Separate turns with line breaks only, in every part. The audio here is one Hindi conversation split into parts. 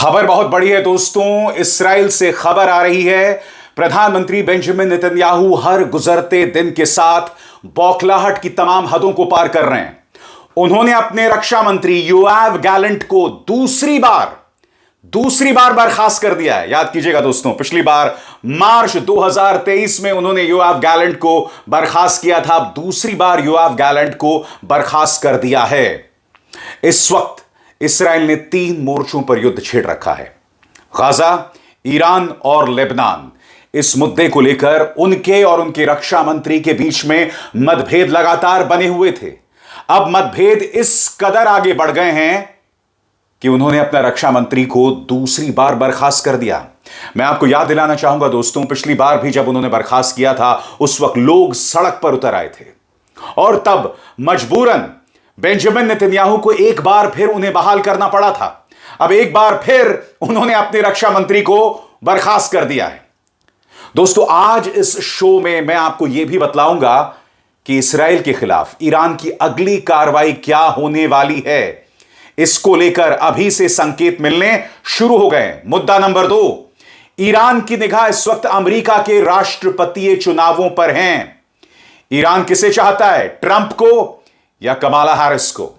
खबर बहुत बड़ी है दोस्तों। इस्राएल से खबर आ रही है, प्रधानमंत्री बेंजामिन नेतन्याहू हर गुजरते दिन के साथ बौखलाहट की तमाम हदों को पार कर रहे हैं। उन्होंने अपने रक्षा मंत्री योआव गैलेंट को दूसरी बार बर्खास्त कर दिया है। याद कीजिएगा दोस्तों, पिछली बार मार्च 2023 में उन्होंने योआव गैलेंट को बर्खास्त किया था। अब दूसरी बार योआव गैलेंट को बर्खास्त कर दिया है। इस वक्त इस्राएल ने 3 मोर्चों पर युद्ध छेड़ रखा है, गाजा, ईरान और लेबनान। इस मुद्दे को लेकर उनके और उनके रक्षा मंत्री के बीच में मतभेद लगातार बने हुए थे। अब मतभेद इस कदर आगे बढ़ गए हैं कि उन्होंने अपना रक्षा मंत्री को दूसरी बार बर्खास्त कर दिया। मैं आपको याद दिलाना चाहूंगा दोस्तों, पिछली बार भी जब उन्होंने बर्खास्त किया था उस वक्त लोग सड़क पर उतर आए थे और तब मजबूरन बेंजामिन नेतन्याहू को एक बार फिर उन्हें बहाल करना पड़ा था। अब एक बार फिर उन्होंने अपने रक्षा मंत्री को बर्खास्त कर दिया है। दोस्तों, आज इस शो में मैं आपको यह भी बतलाऊंगा कि इस्राएल के खिलाफ ईरान की अगली कार्रवाई क्या होने वाली है। इसको लेकर अभी से संकेत मिलने शुरू हो गए। मुद्दा नंबर 2, ईरान की निगाह इस वक्त अमेरिका के राष्ट्रपतीय चुनावों पर हैं। ईरान किसे चाहता है, ट्रंप को या कमाला हैरिस को?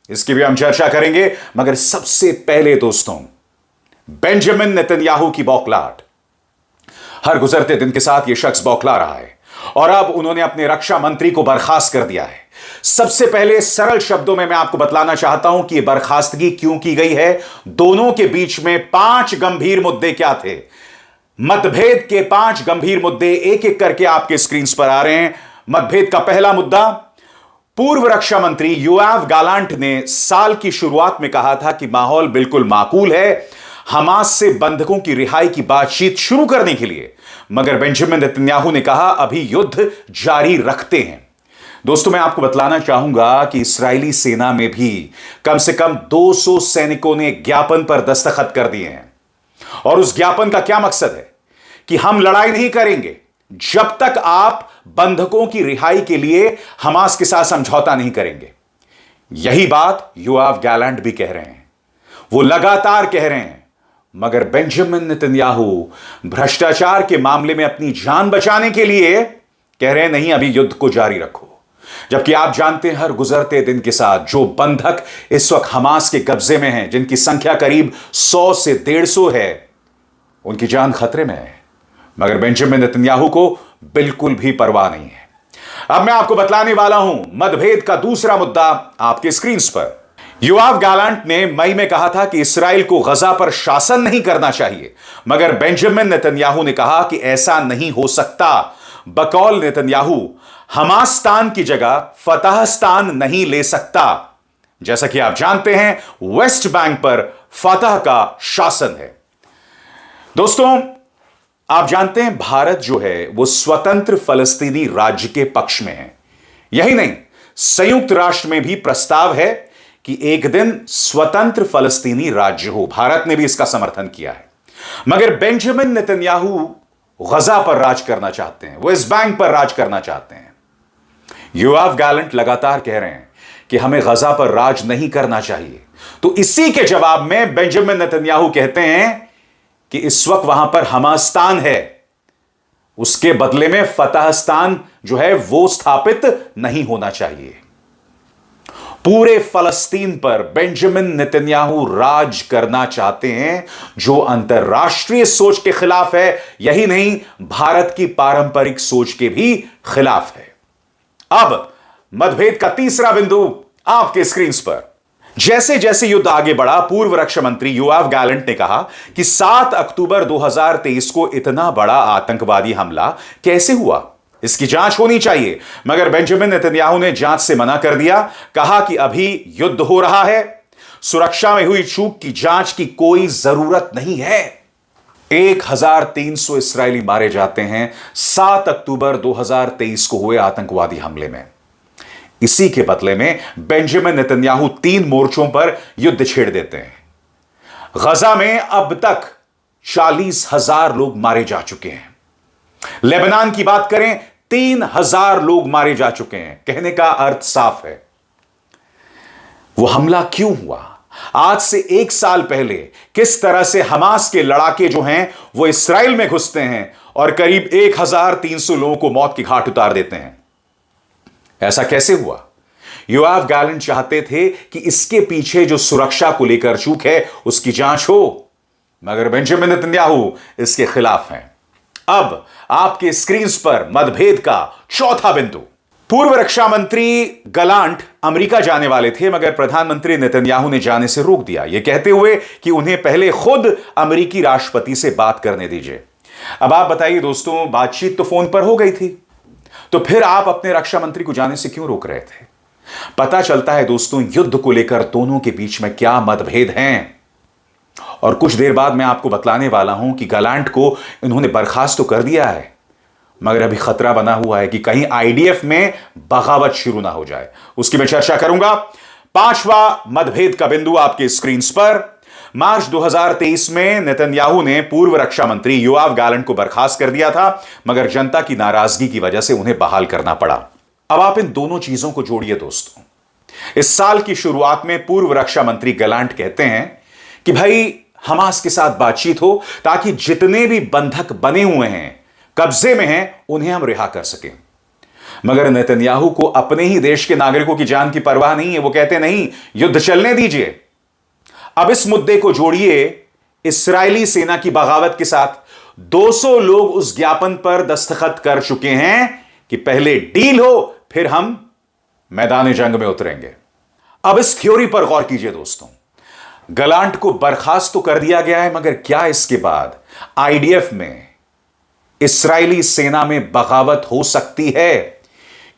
इसकी भी हम चर्चा करेंगे, मगर सबसे पहले दोस्तों, बेंजामिन नेतन्याहू की बौखलाहट। हर गुजरते दिन के साथ यह शख्स बौखला रहा है और अब उन्होंने अपने रक्षा मंत्री को बर्खास्त कर दिया है। सबसे पहले सरल शब्दों में मैं आपको बतलाना चाहता हूं कि यह बर्खास्तगी क्यों की गई है। दोनों के बीच में 5 गंभीर मुद्दे क्या थे। मतभेद के 5 गंभीर मुद्दे एक एक करके आपके स्क्रीन पर आ रहे हैं। मतभेद का पहला मुद्दा, पूर्व रक्षा मंत्री योआव गैलेंट ने साल की शुरुआत में कहा था कि माहौल बिल्कुल माकूल है हमास से बंधकों की रिहाई की बातचीत शुरू करने के लिए, मगर बेंजामिन नेतन्याहू ने कहा अभी युद्ध जारी रखते हैं। दोस्तों, मैं आपको बतलाना चाहूंगा कि इस्राएली सेना में भी कम से कम 200 सैनिकों ने ज्ञापन पर दस्तखत कर दिए हैं और उस ज्ञापन का क्या मकसद है कि हम लड़ाई नहीं करेंगे जब तक आप बंधकों की रिहाई के लिए हमास के साथ समझौता नहीं करेंगे। यही बात योआव गैलेंट भी कह रहे हैं, वो लगातार कह रहे हैं, मगर बेंजामिन नेतन्याहू भ्रष्टाचार के मामले में अपनी जान बचाने के लिए कह रहे हैं नहीं, अभी युद्ध को जारी रखो। जबकि आप जानते हैं हर गुजरते दिन के साथ जो बंधक इस वक्त हमास के कब्जे में हैं, जिनकी संख्या करीब 100 से 150 है, उनकी जान खतरे में है, मगर बेंजामिन नेतन्याहू को बिल्कुल भी परवाह नहीं है। अब मैं आपको बतलाने वाला हूं मतभेद का दूसरा मुद्दा आपके स्क्रीन पर। योआव गैलेंट ने मई में कहा था कि इस्राएल को गजा पर शासन नहीं करना चाहिए, मगर बेंजामिन नेतन्याहू ने कहा कि ऐसा नहीं हो सकता। बकौल नेतन्याहू, हमास्तान की जगह फतहस्तान नहीं ले सकता। जैसा कि आप जानते हैं वेस्ट बैंक पर फतह का शासन है। दोस्तों, आप जानते हैं भारत जो है वो स्वतंत्र फलस्तीनी राज्य के पक्ष में है। यही नहीं, संयुक्त राष्ट्र में भी प्रस्ताव है कि एक दिन स्वतंत्र फलस्तीनी राज्य हो। भारत ने भी इसका समर्थन किया है, मगर बेंजामिन नेतन्याहू गजा पर राज करना चाहते हैं, वेस्ट बैंक पर राज करना चाहते हैं। योआव गैलेंट लगातार कह रहे हैं कि हमें गजा पर राज नहीं करना चाहिए। तो इसी के जवाब में बेंजामिन नेतन्याहू कहते हैं कि इस वक्त वहां पर हमास्तान है, उसके बदले में फतहस्तान जो है वो स्थापित नहीं होना चाहिए। पूरे फलस्तीन पर बेंजामिन नेतन्याहू राज करना चाहते हैं, जो अंतरराष्ट्रीय सोच के खिलाफ है। यही नहीं, भारत की पारंपरिक सोच के भी खिलाफ है। अब मतभेद का तीसरा बिंदु आपके स्क्रीन पर। जैसे जैसे युद्ध आगे बढ़ा, पूर्व रक्षा मंत्री योआव गैलेंट ने कहा कि 7 अक्टूबर 2023 को इतना बड़ा आतंकवादी हमला कैसे हुआ, इसकी जांच होनी चाहिए, मगर बेंजामिन नेतन्याहू ने जांच से मना कर दिया। कहा कि अभी युद्ध हो रहा है, सुरक्षा में हुई चूक की जांच की कोई जरूरत नहीं है। 1300 इस्राएली मारे जाते हैं 7 अक्टूबर 2023 को हुए आतंकवादी हमले में। इसी के बदले में बेंजामिन नेतन्याहू 3 मोर्चों पर युद्ध छेड़ देते हैं। गजा में अब तक 40,000 लोग मारे जा चुके हैं। लेबनान की बात करें, 3,000 लोग मारे जा चुके हैं। कहने का अर्थ साफ है, वो हमला क्यों हुआ, आज से 1 साल पहले किस तरह से हमास के लड़ाके जो हैं वो इस्राएल में घुसते हैं और करीब 1300 लोगों को मौत की घाट उतार देते हैं। ऐसा कैसे हुआ? योआव गैलेंट चाहते थे कि इसके पीछे जो सुरक्षा को लेकर चूक है उसकी जांच हो, मगर बेंजामिन नेतन्याहू इसके खिलाफ हैं। अब आपके स्क्रीन पर मतभेद का चौथा बिंदु। पूर्व रक्षा मंत्री गलांट अमेरिका जाने वाले थे, मगर प्रधानमंत्री नेतन्याहू ने जाने से रोक दिया, यह कहते हुए कि उन्हें पहले खुद अमेरिकी राष्ट्रपति से बात करने दीजिए। अब आप बताइए दोस्तों, बातचीत तो फोन पर हो गई थी, तो फिर आप अपने रक्षा मंत्री को जाने से क्यों रोक रहे थे? पता चलता है दोस्तों, युद्ध को लेकर दोनों के बीच में क्या मतभेद हैं। और कुछ देर बाद मैं आपको बतलाने वाला हूं कि गलांट को इन्होंने बर्खास्त तो कर दिया है, मगर अभी खतरा बना हुआ है कि कहीं आईडीएफ में बगावत शुरू ना हो जाए। उसकी मैं चर्चा करूंगा। पांचवा मतभेद का बिंदु आपके स्क्रीन पर। मार्च 2023 में नेतन्याहू ने पूर्व रक्षा मंत्री योआव गैलेंट को बर्खास्त कर दिया था, मगर जनता की नाराजगी की वजह से उन्हें बहाल करना पड़ा। अब आप इन दोनों चीजों को जोड़िए दोस्तों। इस साल की शुरुआत में पूर्व रक्षा मंत्री गलांट कहते हैं कि भाई हमास के साथ बातचीत हो ताकि जितने भी बंधक बने हुए हैं, कब्जे में हैं, उन्हें हम रिहा कर सकें। मगर नेतन्याहू को अपने ही देश के नागरिकों की जान की परवाह नहीं है। वो कहते नहीं, युद्ध चलने दीजिए। अब इस मुद्दे को जोड़िए इस्राएली सेना की बगावत के साथ। 200 लोग उस ज्ञापन पर दस्तखत कर चुके हैं कि पहले डील हो, फिर हम मैदान जंग में उतरेंगे। अब इस थ्योरी पर गौर कीजिए दोस्तों। गलांट को बर्खास्त तो कर दिया गया है, मगर क्या इसके बाद आईडीएफ में, इस्राएली सेना में बगावत हो सकती है?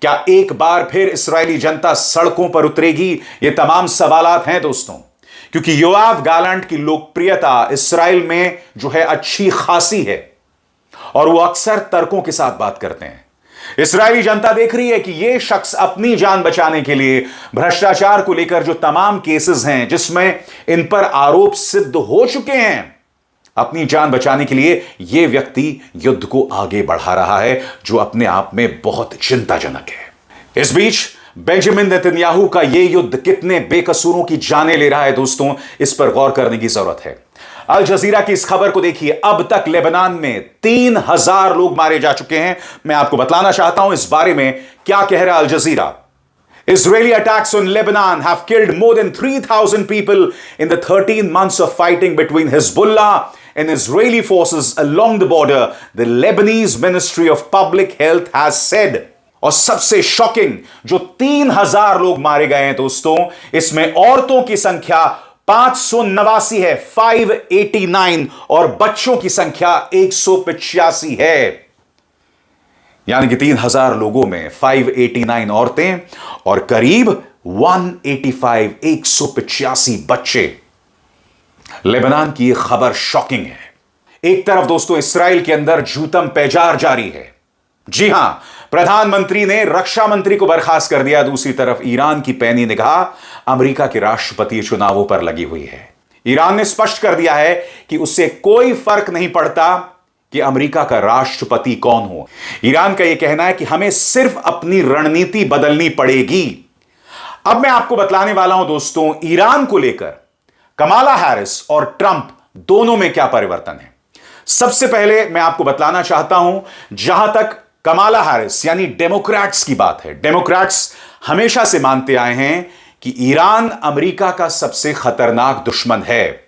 क्या एक बार फिर इस्राएली जनता सड़कों पर उतरेगी? ये तमाम सवालात हैं दोस्तों, क्योंकि योआव गैलेंट की लोकप्रियता इस्राएल में जो है अच्छी खासी है और वो अक्सर तर्कों के साथ बात करते हैं। इस्राएली जनता देख रही है कि यह शख्स अपनी जान बचाने के लिए भ्रष्टाचार को लेकर जो तमाम केसेस हैं जिसमें इन पर आरोप सिद्ध हो चुके हैं, अपनी जान बचाने के लिए यह व्यक्ति युद्ध को आगे बढ़ा रहा है, जो अपने आप में बहुत चिंताजनक है। इस बीच बेंजामिन नेतन्याहू का यह युद्ध कितने बेकसूरों की जानें ले रहा है दोस्तों, इस पर गौर करने की जरूरत है। अल जजीरा की इस खबर को देखिए। अब तक लेबनान में 3000 लोग मारे जा चुके हैं। मैं आपको बतलाना चाहता हूं इस बारे में क्या कह रहा है अल जजीरा। Israeli attacks on Lebanon have killed more than 3,000 people in the 13 months of fighting between Hezbollah and Israeli forces along the border, the Lebanese Ministry of Public Health has said. और सबसे शॉकिंग, जो 3000 लोग मारे गए हैं दोस्तों, इसमें औरतों की संख्या 589 है, 589, और बच्चों की संख्या 185 है। यानी कि 3000 लोगों में 589 औरतें और करीब 185 बच्चे। लेबनान की यह खबर शॉकिंग है। एक तरफ दोस्तों इस्राएल के अंदर जूतम पेजार जारी है। जी हां, प्रधानमंत्री ने रक्षा मंत्री को बर्खास्त कर दिया। दूसरी तरफ ईरान की पैनी निगाह अमेरिका के राष्ट्रपति चुनावों पर लगी हुई है। ईरान ने स्पष्ट कर दिया है कि उससे कोई फर्क नहीं पड़ता कि अमेरिका का राष्ट्रपति कौन हो। ईरान का यह कहना है कि हमें सिर्फ अपनी रणनीति बदलनी पड़ेगी। अब मैं आपको बतलाने वाला हूं दोस्तों, ईरान को लेकर कमाला हैरिस और ट्रंप दोनों में क्या परिवर्तन है। सबसे पहले मैं आपको बतलाना चाहता हूं, जहां तक कमाला हैरिस यानी डेमोक्रेट्स की बात है, डेमोक्रेट्स हमेशा से मानते आए हैं कि ईरान अमेरिका का सबसे खतरनाक दुश्मन है।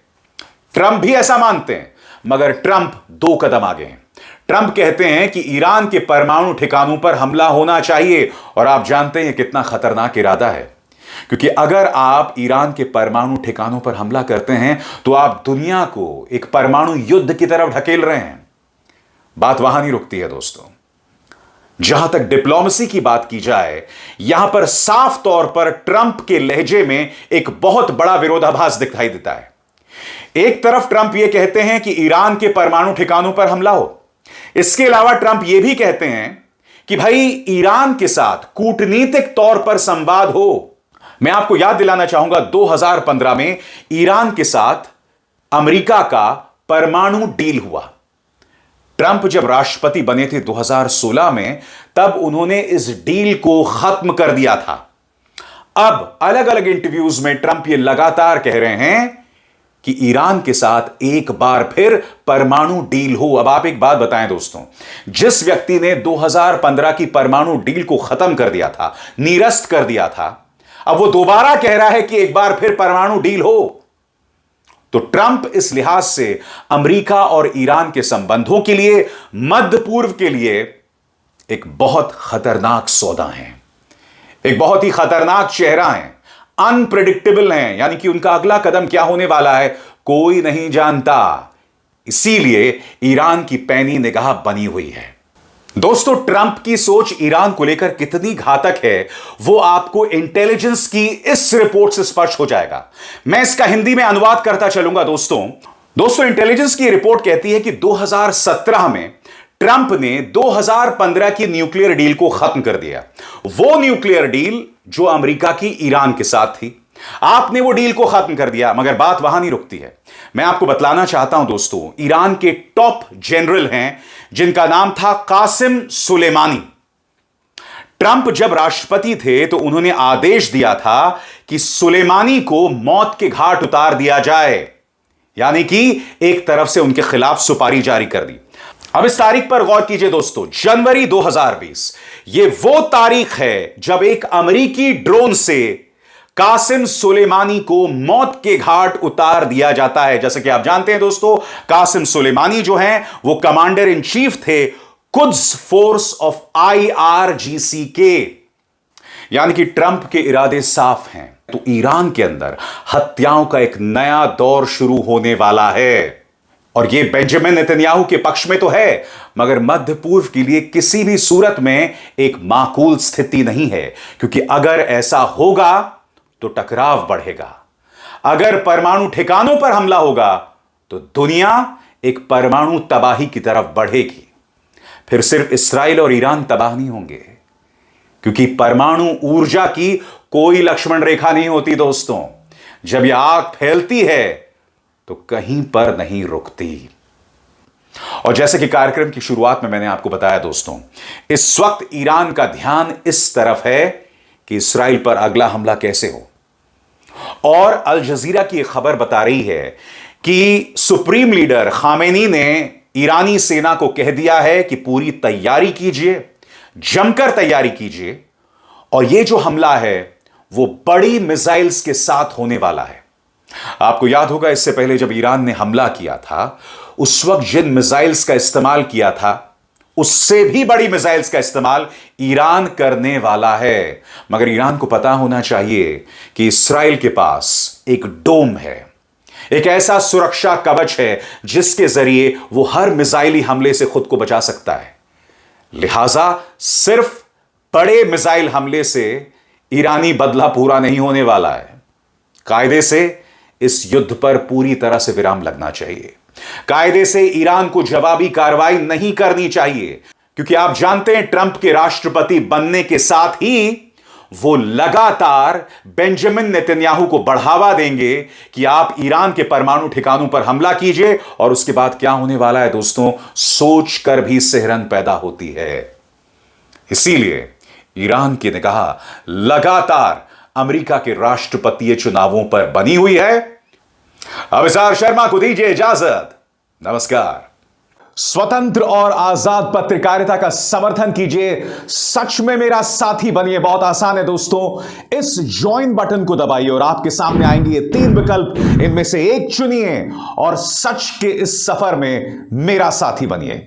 ट्रंप भी ऐसा मानते हैं, मगर ट्रंप 2 कदम आगे हैं। ट्रंप कहते हैं कि ईरान के परमाणु ठिकानों पर हमला होना चाहिए, और आप जानते हैं कितना खतरनाक इरादा है, क्योंकि अगर आप ईरान के परमाणु ठिकानों पर हमला करते हैं तो आप दुनिया को एक परमाणु युद्ध की तरफ ढकेल रहे हैं। बात वहां नहीं रुकती है दोस्तों। जहां तक डिप्लोमेसी की बात की जाए, यहां पर साफ तौर पर ट्रंप के लहजे में एक बहुत बड़ा विरोधाभास दिखाई देता है। एक तरफ ट्रंप यह कहते हैं कि ईरान के परमाणु ठिकानों पर हमला हो, इसके अलावा ट्रंप यह भी कहते हैं कि भाई ईरान के साथ कूटनीतिक तौर पर संवाद हो। मैं आपको याद दिलाना चाहूंगा 2015 में ईरान के साथ अमेरिका का परमाणु डील हुआ। ट्रंप जब राष्ट्रपति बने थे 2016 में, तब उन्होंने इस डील को खत्म कर दिया था। अब अलग अलग इंटरव्यूज में ट्रंप ये लगातार कह रहे हैं कि ईरान के साथ एक बार फिर परमाणु डील हो। अब आप एक बात बताएं दोस्तों, जिस व्यक्ति ने 2015 की परमाणु डील को खत्म कर दिया था, निरस्त कर दिया था, अब वो दोबारा कह रहा है कि एक बार फिर परमाणु डील हो। तो ट्रंप इस लिहाज से अमेरिका और ईरान के संबंधों के लिए, मध्य पूर्व के लिए एक बहुत खतरनाक सौदा है, एक बहुत ही खतरनाक चेहरा है, अनप्रेडिक्टेबल हैं, यानी कि उनका अगला कदम क्या होने वाला है कोई नहीं जानता। इसीलिए ईरान की पैनी निगाह बनी हुई है। दोस्तों, ट्रंप की सोच ईरान को लेकर कितनी घातक है वो आपको इंटेलिजेंस की इस रिपोर्ट से स्पष्ट हो जाएगा। मैं इसका हिंदी में अनुवाद करता चलूंगा। दोस्तों इंटेलिजेंस की रिपोर्ट कहती है कि 2017 में ट्रंप ने 2015 की न्यूक्लियर डील को खत्म कर दिया। वो न्यूक्लियर डील जो अमेरिका की ईरान के साथ थी, आपने वो डील को खत्म कर दिया। मगर बात वहां नहीं रुकती है। मैं आपको बतलाना चाहता हूं दोस्तों, ईरान के टॉप जनरल हैं जिनका नाम था कासिम सुलेमानी। ट्रंप जब राष्ट्रपति थे तो उन्होंने आदेश दिया था कि सुलेमानी को मौत के घाट उतार दिया जाए, यानी कि एक तरफ से उनके खिलाफ सुपारी जारी कर दी। अब इस तारीख पर गौर कीजिए दोस्तों, जनवरी 2020, यह वो तारीख है जब एक अमेरिकी ड्रोन से कासिम सुलेमानी को मौत के घाट उतार दिया जाता है। जैसे कि आप जानते हैं दोस्तों, कासिम सुलेमानी जो हैं वो कमांडर इन चीफ थे कुद्स फोर्स ऑफ IRGC, यानी कि ट्रंप के इरादे साफ हैं। तो ईरान के अंदर हत्याओं का एक नया दौर शुरू होने वाला है, और यह बेंजामिन नेतन्याहू के पक्ष में तो है, मगर मध्य पूर्व के लिए किसी भी सूरत में एक माकूल स्थिति नहीं है। क्योंकि अगर ऐसा होगा तो टकराव बढ़ेगा। अगर परमाणु ठिकानों पर हमला होगा तो दुनिया एक परमाणु तबाही की तरफ बढ़ेगी। फिर सिर्फ इस्राइल और ईरान तबाह नहीं होंगे, क्योंकि परमाणु ऊर्जा की कोई लक्ष्मण रेखा नहीं होती दोस्तों। जब यह आग फैलती है तो कहीं पर नहीं रुकती। और जैसे कि कार्यक्रम की शुरुआत में मैंने आपको बताया दोस्तों, इस वक्त ईरान का ध्यान इस तरफ है कि इस्राइल पर अगला हमला कैसे हो। और अल जजीरा की एक खबर बता रही है कि सुप्रीम लीडर खामेनी ने ईरानी सेना को कह दिया है कि पूरी तैयारी कीजिए, जमकर तैयारी कीजिए, और यह जो हमला है वो बड़ी मिसाइल्स के साथ होने वाला है। आपको याद होगा, इससे पहले जब ईरान ने हमला किया था उस वक्त जिन मिसाइल्स का इस्तेमाल किया था उससे भी बड़ी मिसाइल्स का इस्तेमाल ईरान करने वाला है। मगर ईरान को पता होना चाहिए कि इस्राइल के पास एक डोम है, एक ऐसा सुरक्षा कवच है जिसके जरिए वो हर मिसाइली हमले से खुद को बचा सकता है। लिहाजा सिर्फ बड़े मिसाइल हमले से ईरानी बदला पूरा नहीं होने वाला है। कायदे से इस युद्ध पर पूरी तरह से विराम लगना चाहिए। कायदे से ईरान को जवाबी कार्रवाई नहीं करनी चाहिए, क्योंकि आप जानते हैं ट्रंप के राष्ट्रपति बनने के साथ ही वो लगातार बेंजामिन नेतन्याहू को बढ़ावा देंगे कि आप ईरान के परमाणु ठिकानों पर हमला कीजिए। और उसके बाद क्या होने वाला है दोस्तों, सोचकर भी सिहरन पैदा होती है। इसीलिए ईरान की निगाह लगातार अमेरिका के राष्ट्रपतीय चुनावों पर बनी हुई है। अभिसार शर्मा को दीजिए इजाजत। नमस्कार। स्वतंत्र और आजाद पत्रकारिता का समर्थन कीजिए, सच में मेरा साथी बनिए। बहुत आसान है दोस्तों, इस ज्वाइन बटन को दबाइए और आपके सामने आएंगे ये 3 विकल्प, इनमें से एक चुनिए और सच के इस सफर में मेरा साथी बनिए।